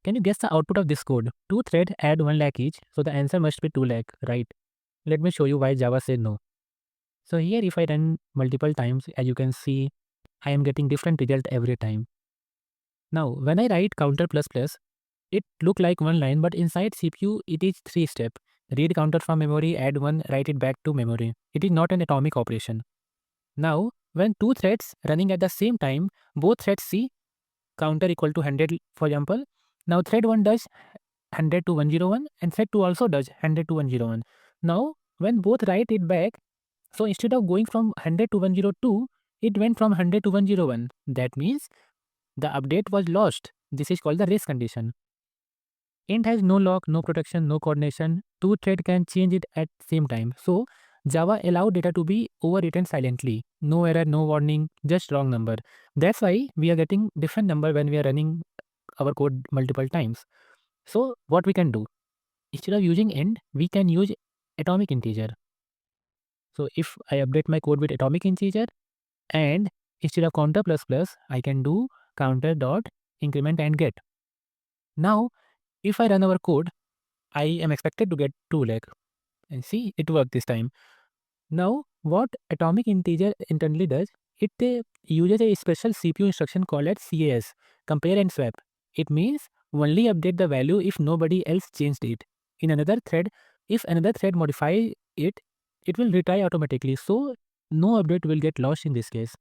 Can you guess the output of this code? Two thread add 1 lakh each, so the answer must be 2 lakh, right? Let me show you why Java said no. So here if I run multiple times, as you can see, I am getting different result every time. Now when I write counter plus plus, it look like one line, but inside CPU it is 3 step. Read counter from memory, add 1, write it back to memory. It is not an atomic operation. Now when two threads running at the same time, both threads see counter equal to 100, for example. Now thread 1 does 100 to 101 and thread 2 also does 100 to 101. Now when both write it back, so instead of going from 100 to 102, it went from 100 to 101. That means the update was lost. This is called the race condition. Int has no lock, no protection, no coordination. Two thread can change it at same time. So Java allowed data to be overwritten silently. No error, no warning, just wrong number. That's why we are getting different number when we are running our code multiple times. So what we can do? Instead of using int, we can use atomic integer. So if I update my code with atomic integer and instead of counter plus plus, I can do counter dot increment and get. Now, if I run our code, I am expected to get 2 lakh. And see, it worked this time. Now, what atomic integer internally does, it uses a special CPU instruction called as CAS, compare and swap. It means only update the value if nobody else changed it. In another thread, if another thread modify it, it will retry automatically. So, no update will get lost in this case.